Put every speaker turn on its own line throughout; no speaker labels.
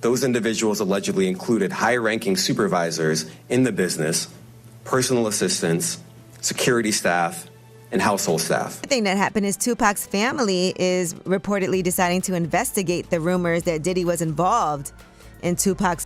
Those individuals allegedly included high-ranking supervisors in the business, personal assistants, security staff, and household staff.
The thing that happened is Tupac's family is reportedly deciding to investigate the rumors that Diddy was involved in Tupac's.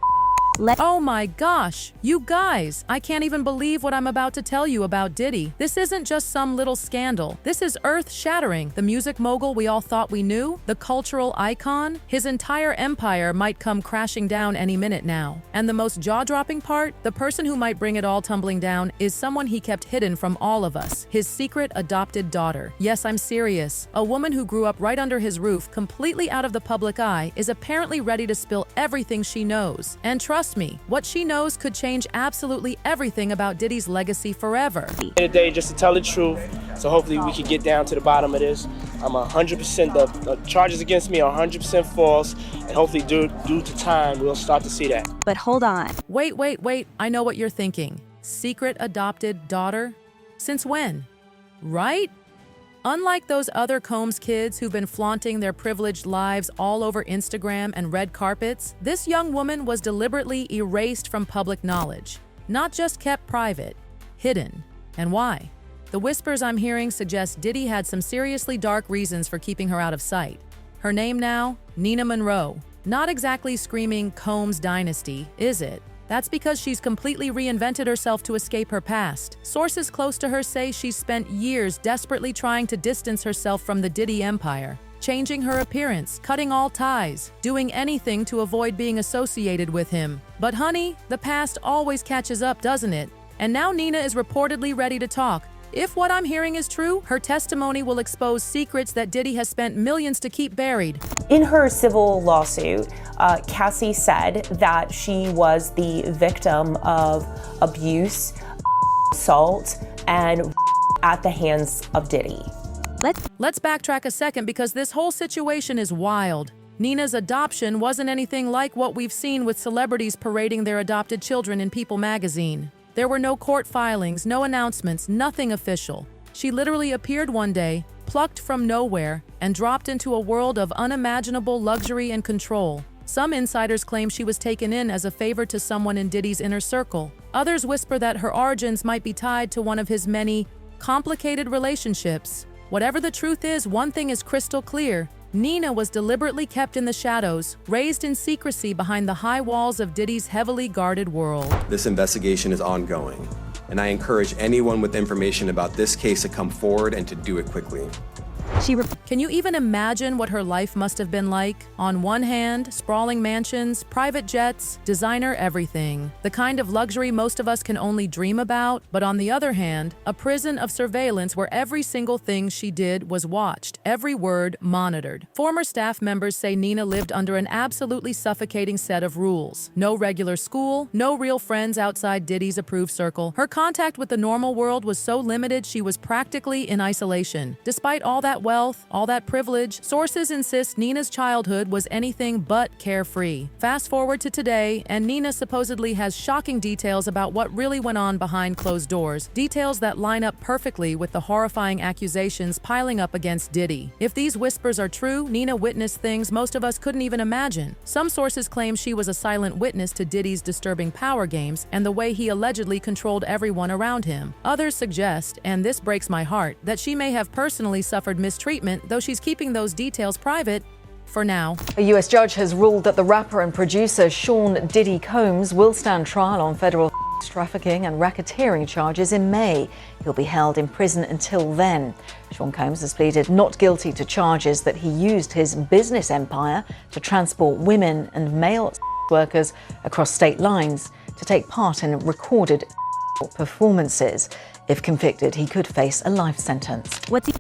Oh my gosh, you guys, I can't even believe what I'm about to tell you about Diddy. This isn't just some little scandal. This is earth-shattering. The music mogul we all thought we knew, the cultural icon, his entire empire might come crashing down any minute now. And the most jaw-dropping part, the person who might bring it all tumbling down is someone he kept hidden from all of us, his secret adopted daughter. Yes, I'm serious. A woman who grew up right under his roof, completely out of the public eye, is apparently ready to spill everything she knows. And trust me, what she knows could change absolutely everything about Diddy's legacy forever.
Today, just to tell the truth, so hopefully we can get down to the bottom of this. I'm 100%, the charges against me are 100% false, and hopefully due to time, we'll start to see that.
But hold on.
Wait, I know what you're thinking. Secret adopted daughter? Since when? Right? Unlike those other Combs kids who've been flaunting their privileged lives all over Instagram and red carpets, this young woman was deliberately erased from public knowledge. Not just kept private, hidden. And why? The whispers I'm hearing suggest Diddy had some seriously dark reasons for keeping her out of sight. Her name now? Nina Monroe. Not exactly screaming Combs dynasty, is it? That's because she's completely reinvented herself to escape her past. Sources close to her say she's spent years desperately trying to distance herself from the Diddy empire, changing her appearance, cutting all ties, doing anything to avoid being associated with him. But honey, the past always catches up, doesn't it? And now Nina is reportedly ready to talk. If what I'm hearing is true, her testimony will expose secrets that Diddy has spent millions to keep buried.
In her civil lawsuit, Cassie said that she was the victim of abuse, assault, and at the hands of Diddy.
Let's backtrack a second because this whole situation is wild. Nina's adoption wasn't anything like what we've seen with celebrities parading their adopted children in People magazine. There were no court filings, no announcements, nothing official. She literally appeared one day, plucked from nowhere, and dropped into a world of unimaginable luxury and control. Some insiders claim she was taken in as a favor to someone in Diddy's inner circle. Others whisper that her origins might be tied to one of his many complicated relationships. Whatever the truth is, one thing is crystal clear. Nina was deliberately kept in the shadows, raised in secrecy behind the high walls of Diddy's heavily guarded world.
This investigation is ongoing, and I encourage anyone with information about this case to come forward and to do it quickly.
Can you even imagine what her life must have been like? On one hand, sprawling mansions, private jets, designer everything. The kind of luxury most of us can only dream about. But on the other hand, a prison of surveillance where every single thing she did was watched, every word monitored. Former staff members say Nina lived under an absolutely suffocating set of rules. No regular school, no real friends outside Diddy's approved circle. Her contact with the normal world was so limited she was practically in isolation. Despite all that wealth, all that privilege, sources insist Nina's childhood was anything but carefree. Fast forward to today, and Nina supposedly has shocking details about what really went on behind closed doors, details that line up perfectly with the horrifying accusations piling up against Diddy. If these whispers are true, Nina witnessed things most of us couldn't even imagine. Some sources claim she was a silent witness to Diddy's disturbing power games and the way he allegedly controlled everyone around him. Others suggest, and this breaks my heart, that she may have personally suffered mistreatment, though she's keeping those details private for now.
A U.S. judge has ruled that the rapper and producer Sean Diddy Combs will stand trial on federal trafficking and racketeering charges in May. He'll be held in prison until then. Sean Combs has pleaded not guilty to charges that he used his business empire to transport women and male workers across state lines to take part in recorded performances. If convicted, he could face a life sentence.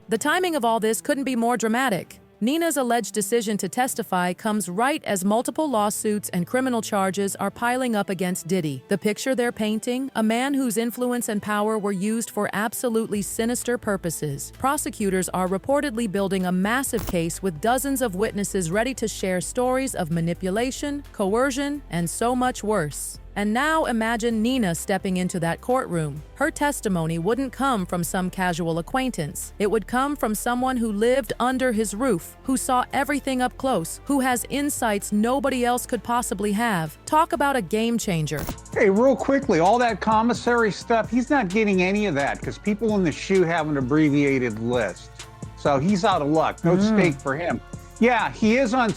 The timing of all this couldn't be more dramatic. Nina's alleged decision to testify comes right as multiple lawsuits and criminal charges are piling up against Diddy. The picture they're painting, a man whose influence and power were used for absolutely sinister purposes. Prosecutors are reportedly building a massive case with dozens of witnesses ready to share stories of manipulation, coercion, and so much worse. And now imagine Nina stepping into that courtroom. Her testimony wouldn't come from some casual acquaintance. It would come from someone who lived under his roof, who saw everything up close, who has insights nobody else could possibly have. Talk about a game changer.
Hey, real quickly, all that commissary stuff, he's not getting any of that because people in the shoe have an abbreviated list. So he's out of luck. No stake for him. Yeah, he is on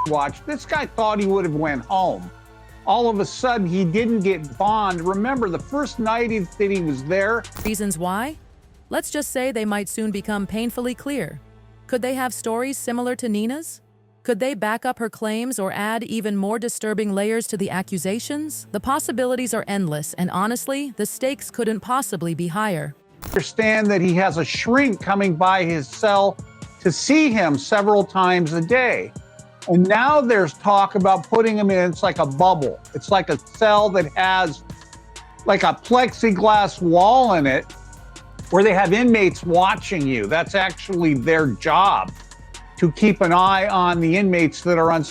watch. This guy thought he would have went home. All of a sudden, he didn't get bond. Remember, the first night that he was there.
Reasons why? Let's just say they might soon become painfully clear. Could they have stories similar to Nina's? Could they back up her claims or add even more disturbing layers to the accusations? The possibilities are endless, and honestly, the stakes couldn't possibly be higher.
Understand that he has a shrink coming by his cell to see him several times a day. And now there's talk about putting him in, it's like a bubble. It's like a cell that has like a plexiglass wall in it where they have inmates watching you. That's actually their job, to keep an eye on the inmates that are on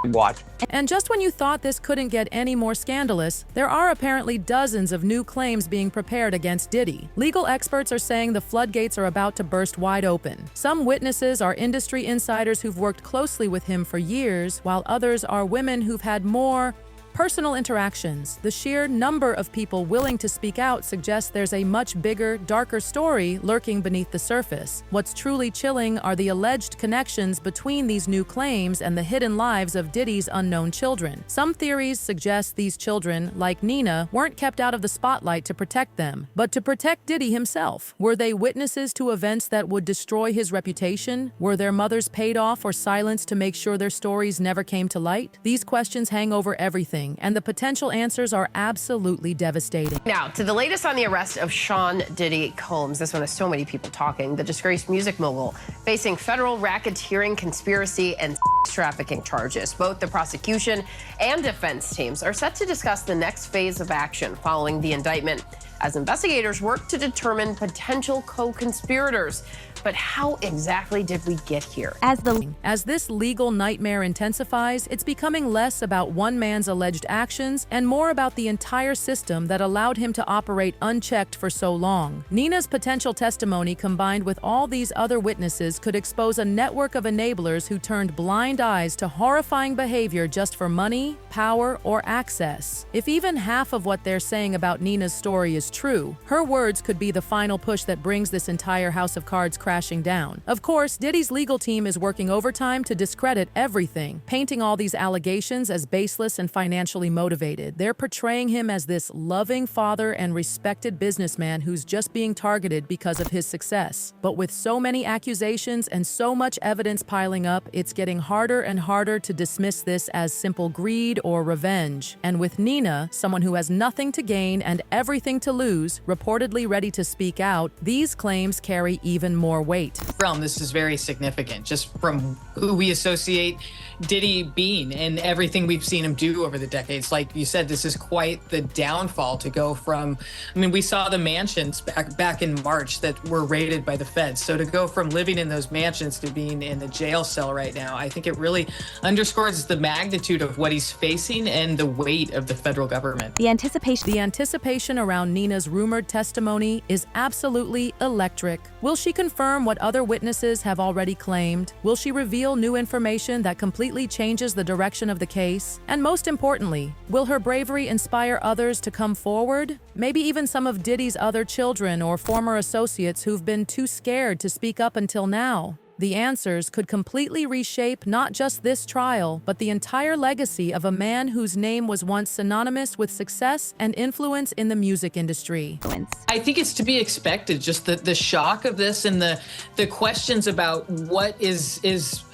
watch.
And just when you thought this couldn't get any more scandalous, there are apparently dozens of new claims being prepared against Diddy. Legal experts are saying the floodgates are about to burst wide open. Some witnesses are industry insiders who've worked closely with him for years, while others are women who've had more personal interactions. The sheer number of people willing to speak out suggests there's a much bigger, darker story lurking beneath the surface. What's truly chilling are the alleged connections between these new claims and the hidden lives of Diddy's unknown children. Some theories suggest these children, like Nina, weren't kept out of the spotlight to protect them, but to protect Diddy himself. Were they witnesses to events that would destroy his reputation? Were their mothers paid off or silenced to make sure their stories never came to light? These questions hang over everything, and the potential answers are absolutely devastating.
Now, to the latest on the arrest of Sean Diddy Combs. This one has so many people talking. The disgraced music mogul facing federal racketeering, conspiracy, and trafficking charges. Both the prosecution and defense teams are set to discuss the next phase of action following the indictment, as investigators work to determine potential co-conspirators. But how exactly did we get here?
As this legal nightmare intensifies, it's becoming less about one man's alleged actions and more about the entire system that allowed him to operate unchecked for so long. Nina's potential testimony, combined with all these other witnesses, could expose a network of enablers who turned blind eyes to horrifying behavior just for money, power, or access. If even half of what they're saying about Nina's story is true, her words could be the final push that brings this entire house of cards crashing down. Of course, Diddy's legal team is working overtime to discredit everything, painting all these allegations as baseless and financially motivated. They're portraying him as this loving father and respected businessman who's just being targeted because of his success. But with so many accusations and so much evidence piling up, it's getting harder and harder to dismiss this as simple greed or revenge. And with Nina, someone who has nothing to gain and everything to lose, reportedly ready to speak out, these claims carry even more weight.
This is very significant, just from who we associate Diddy being and everything we've seen him do over the decades. Like you said, this is quite the downfall to go from, we saw the mansions back in March that were raided by the feds. So to go from living in those mansions to being in the jail cell right now, I think it really underscores the magnitude of what he's facing and the weight of the federal government.
The anticipation around Nina's rumored testimony is absolutely electric. Will she confirm what other witnesses have already claimed? Will she reveal new information that completely changes the direction of the case? And most importantly, will her bravery inspire others to come forward? Maybe even some of Diddy's other children or former associates who've been too scared to speak up until now. The answers could completely reshape not just this trial, but the entire legacy of a man whose name was once synonymous with success and influence in the music industry.
I think it's to be expected, just the shock of this and the questions about what is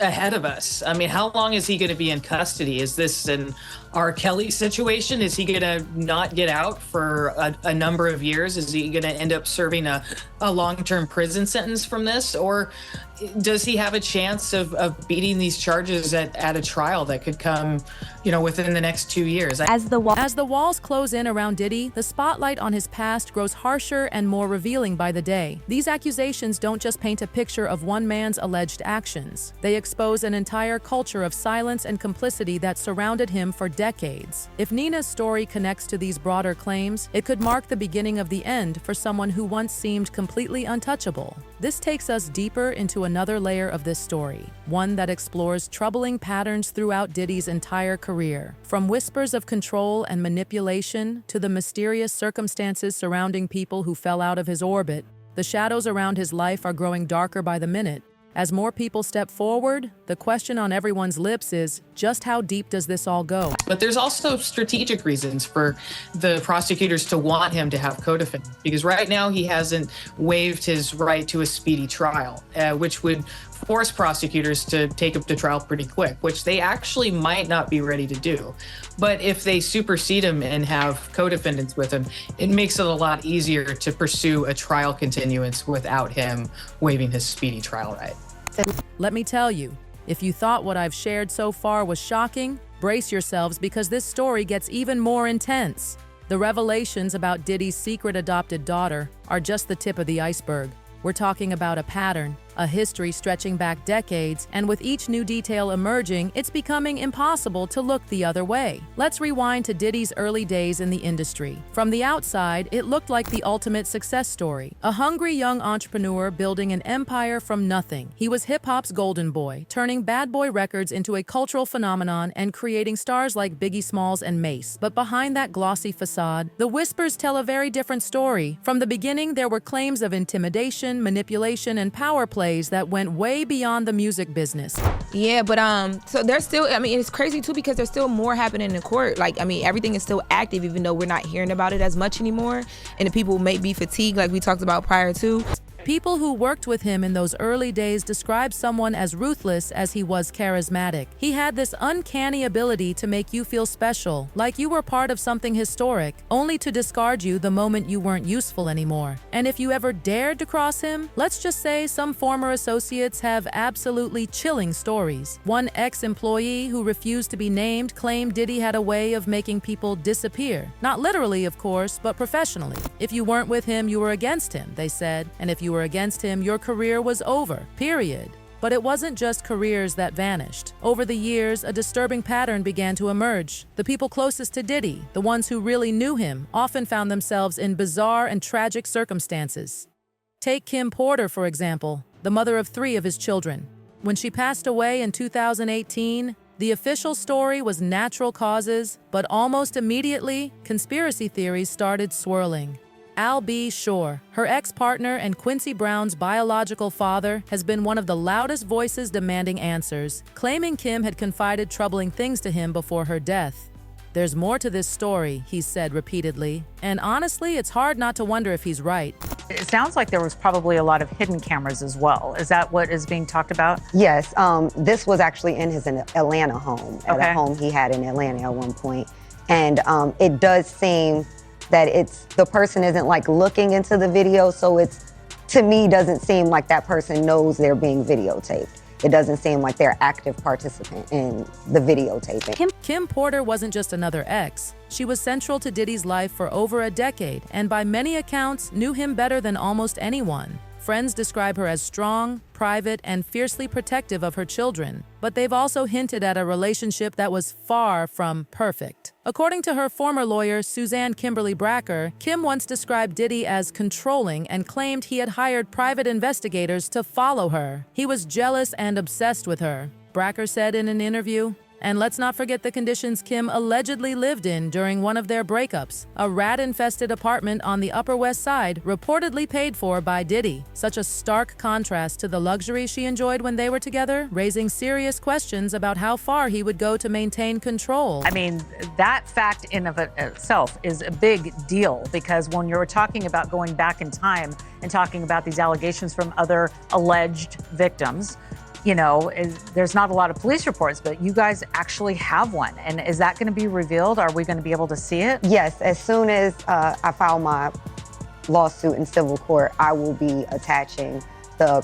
ahead of us. How long is he going to be in custody? Is this an R. Kelly situation? Is he going to not get out for a number of years? Is he going to end up serving a long-term prison sentence from this? Or does he have a chance of beating these charges at a trial that could come, within the next 2 years?
As the walls close in around Diddy, the spotlight on his past grows harsher and more revealing by the day. These accusations don't just paint a picture of one man's alleged actions. They expose an entire culture of silence and complicity that surrounded him for decades. If Nina's story connects to these broader claims, it could mark the beginning of the end for someone who once seemed completely untouchable. This takes us deeper into another layer of this story, one that explores troubling patterns throughout Diddy's entire career. From whispers of control and manipulation to the mysterious circumstances surrounding people who fell out of his orbit, the shadows around his life are growing darker by the minute. As more people step forward, the question on everyone's lips is, just how deep does this all go?
But there's also strategic reasons for the prosecutors to want him to have co-defendants, because right now he hasn't waived his right to a speedy trial, which would force prosecutors to take up the trial pretty quick, which they actually might not be ready to do. But if they supersede him and have co-defendants with him, it makes it a lot easier to pursue a trial continuance without him waiving his speedy trial right.
Let me tell you, if you thought what I've shared so far was shocking, brace yourselves because this story gets even more intense. The revelations about Diddy's secret adopted daughter are just the tip of the iceberg. We're talking about a pattern, a history stretching back decades, and with each new detail emerging, it's becoming impossible to look the other way. Let's rewind to Diddy's early days in the industry. From the outside, it looked like the ultimate success story. A hungry young entrepreneur building an empire from nothing. He was hip-hop's golden boy, turning Bad Boy Records into a cultural phenomenon and creating stars like Biggie Smalls and Mace. But behind that glossy facade, the whispers tell a very different story. From the beginning, there were claims of intimidation, manipulation, and power play that went way beyond the music business.
Yeah, but so there's still, it's crazy too because there's still more happening in court. Everything is still active even though we're not hearing about it as much anymore. And the people may be fatigued like we talked about prior to.
People who worked with him in those early days described someone as ruthless as he was charismatic. He had this uncanny ability to make you feel special, like you were part of something historic, only to discard you the moment you weren't useful anymore. And if you ever dared to cross him, let's just say some former associates have absolutely chilling stories. One ex-employee who refused to be named claimed Diddy had a way of making people disappear. Not literally, of course, but professionally. If you weren't with him, you were against him, they said, and if you were against him, your career was over, period. But it wasn't just careers that vanished. Over the years, a disturbing pattern began to emerge. The people closest to Diddy, the ones who really knew him, often found themselves in bizarre and tragic circumstances. Take Kim Porter, for example, the mother of 3 of his children. When she passed away in 2018, the official story was natural causes, but almost immediately, conspiracy theories started swirling. Al B. Shore, her ex-partner and Quincy Brown's biological father, has been one of the loudest voices demanding answers, claiming Kim had confided troubling things to him before her death. There's more to this story, he's said repeatedly, and honestly, it's hard not to wonder if he's right.
It sounds like there was probably a lot of hidden cameras as well. Is that what is being talked about?
Yes, this was actually in his Atlanta home, at a home he had in Atlanta at one point. And it does seem that the person isn't looking into the video, so to me, doesn't seem like that person knows they're being videotaped. It doesn't seem like they're active participant in the videotaping.
Kim Porter wasn't just another ex. She was central to Diddy's life for over a decade, and by many accounts, knew him better than almost anyone. Friends describe her as strong, private, and fiercely protective of her children, but they've also hinted at a relationship that was far from perfect. According to her former lawyer, Suzanne Kimberly Bracker, Kim once described Diddy as controlling and claimed he had hired private investigators to follow her. He was jealous and obsessed with her, Bracker said in an interview. And let's not forget the conditions Kim allegedly lived in during one of their breakups, a rat-infested apartment on the Upper West Side, reportedly paid for by Diddy. Such a stark contrast to the luxury she enjoyed when they were together, raising serious questions about how far he would go to maintain control.
I mean, that fact in of itself is a big deal, because when you're talking about going back in time and talking about these allegations from other alleged victims, there's not a lot of police reports, but you guys actually have one. And is that going to be revealed? Are we going to be able to see it?
Yes, as soon as I file my lawsuit in civil court, I will be attaching the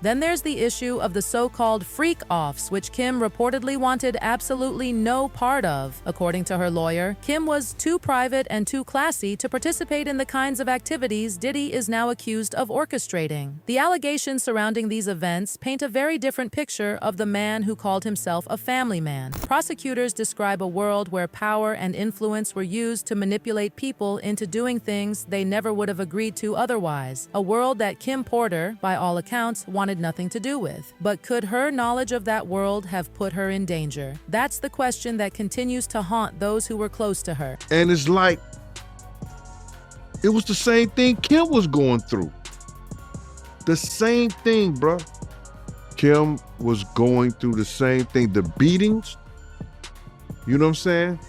Then there's the issue of the so-called freak-offs, which Kim reportedly wanted absolutely no part of. According to her lawyer, Kim was too private and too classy to participate in the kinds of activities Diddy is now accused of orchestrating. The allegations surrounding these events paint a very different picture of the man who called himself a family man. Prosecutors describe a world where power and influence were used to manipulate people into doing things they never would have agreed to otherwise. A world that Kim Porter, by all accounts, wanted nothing to do with. But could her knowledge of that world have put her in danger? That's the question that continues to haunt those who were close to her.
And it's like, it was the same thing Kim was going through. The same thing, bro. Kim was going through the same thing. The beatings, you know what I'm saying?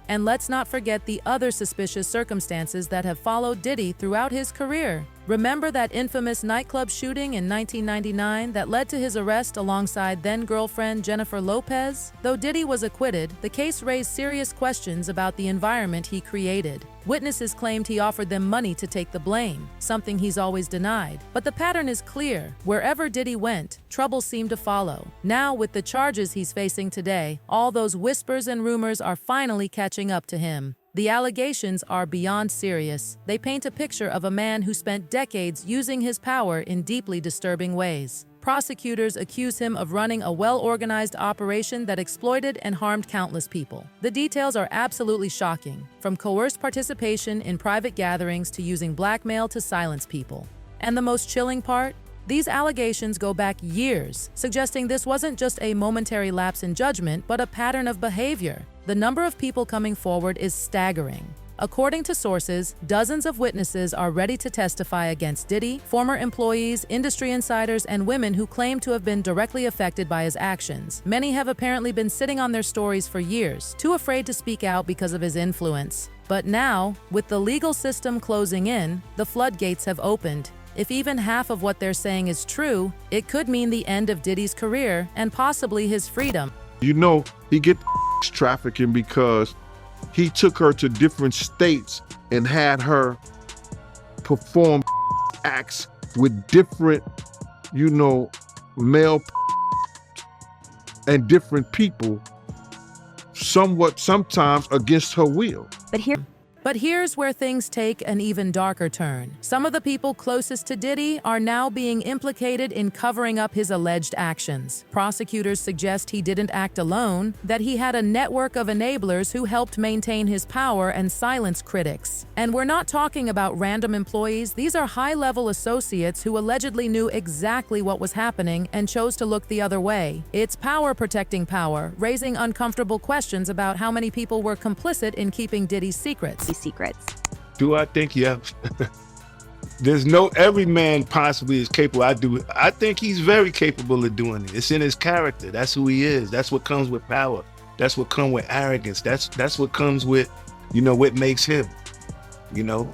And let's not forget the other suspicious circumstances that have followed Diddy throughout his career. Remember that infamous nightclub shooting in 1999 that led to his arrest alongside then-girlfriend Jennifer Lopez? Though Diddy was acquitted, the case raised serious questions about the environment he created. Witnesses claimed he offered them money to take the blame, something he's always denied. But the pattern is clear. Wherever Diddy went, trouble seemed to follow. Now, with the charges he's facing today, all those whispers and rumors are finally catching up to him. The allegations are beyond serious. They paint a picture of a man who spent decades using his power in deeply disturbing ways. Prosecutors accuse him of running a well-organized operation that exploited and harmed countless people. The details are absolutely shocking, from coerced participation in private gatherings to using blackmail to silence people. And the most chilling part? These allegations go back years, suggesting this wasn't just a momentary lapse in judgment, but a pattern of behavior. The number of people coming forward is staggering. According to sources, dozens of witnesses are ready to testify against Diddy, former employees, industry insiders, and women who claim to have been directly affected by his actions. Many have apparently been sitting on their stories for years, too afraid to speak out because of his influence. But now, with the legal system closing in, the floodgates have opened. If even half of what they're saying is true, it could mean the end of Diddy's career and possibly his freedom.
You know, he get trafficking because he took her to different states and had her perform acts with different, you know, male and different people, sometimes against her will.
But here's where things take an even darker turn. Some of the people closest to Diddy are now being implicated in covering up his alleged actions. Prosecutors suggest he didn't act alone, that he had a network of enablers who helped maintain his power and silence critics. And we're not talking about random employees. These are high-level associates who allegedly knew exactly what was happening and chose to look the other way. It's power protecting power, raising uncomfortable questions about how many people were complicit in keeping Diddy's secrets.
Do I think, yeah. Every man possibly is capable. I think he's very capable of doing it. It's in his character. That's who he is. That's what comes with power. That's what comes with arrogance. That's what comes with, you know, what makes him, you know,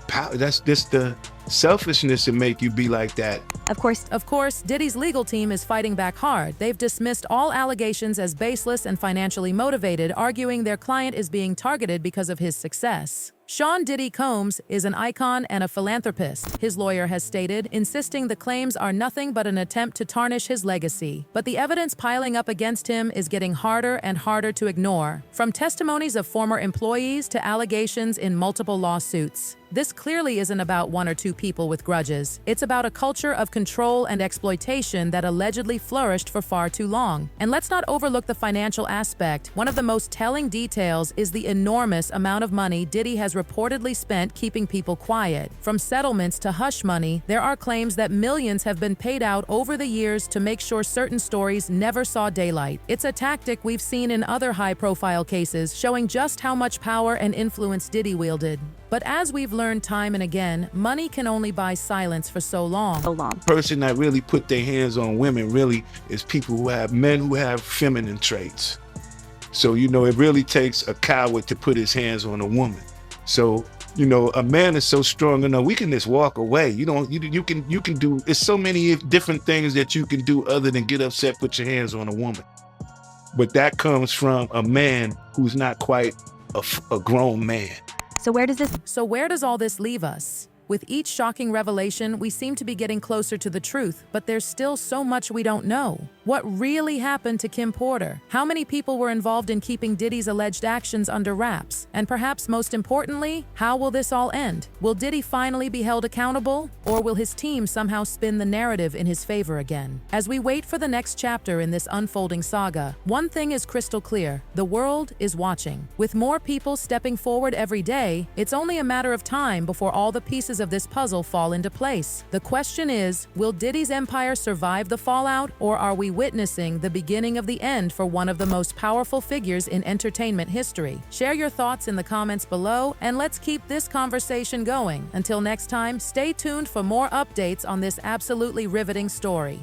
power. That's just the selfishness to make you be like that.
Of course, Diddy's legal team is fighting back hard. They've dismissed all allegations as baseless and financially motivated, arguing their client is being targeted because of his success. Sean Diddy Combs is an icon and a philanthropist, his lawyer has stated, insisting the claims are nothing but an attempt to tarnish his legacy. But the evidence piling up against him is getting harder and harder to ignore, from testimonies of former employees to allegations in multiple lawsuits. This clearly isn't about one or two people with grudges. It's about a culture of control and exploitation that allegedly flourished for far too long. And let's not overlook the financial aspect. One of the most telling details is the enormous amount of money Diddy has reportedly spent keeping people quiet. From settlements to hush money, there are claims that millions have been paid out over the years to make sure certain stories never saw daylight. It's a tactic we've seen in other high-profile cases, showing just how much power and influence Diddy wielded. But as we've learned time and again, money can only buy silence for so long.
Person that really put their hands on women really is men who have feminine traits. So, you know, it really takes a coward to put his hands on a woman. So, you know, a man is so strong enough, we can just walk away. You can do, it's so many different things that you can do other than get upset, put your hands on a woman. But that comes from a man who's not quite a grown man.
So where does all this leave us? With each shocking revelation, we seem to be getting closer to the truth, but there's still so much we don't know. What really happened to Kim Porter? How many people were involved in keeping Diddy's alleged actions under wraps? And perhaps most importantly, how will this all end? Will Diddy finally be held accountable? Or will his team somehow spin the narrative in his favor again? As we wait for the next chapter in this unfolding saga, one thing is crystal clear: the world is watching. With more people stepping forward every day, it's only a matter of time before all the pieces of this puzzle fall into place. The question is, will Diddy's empire survive the fallout, or are we witnessing the beginning of the end for one of the most powerful figures in entertainment history? Share your thoughts in the comments below, and let's keep this conversation going. Until next time, stay tuned for more updates on this absolutely riveting story.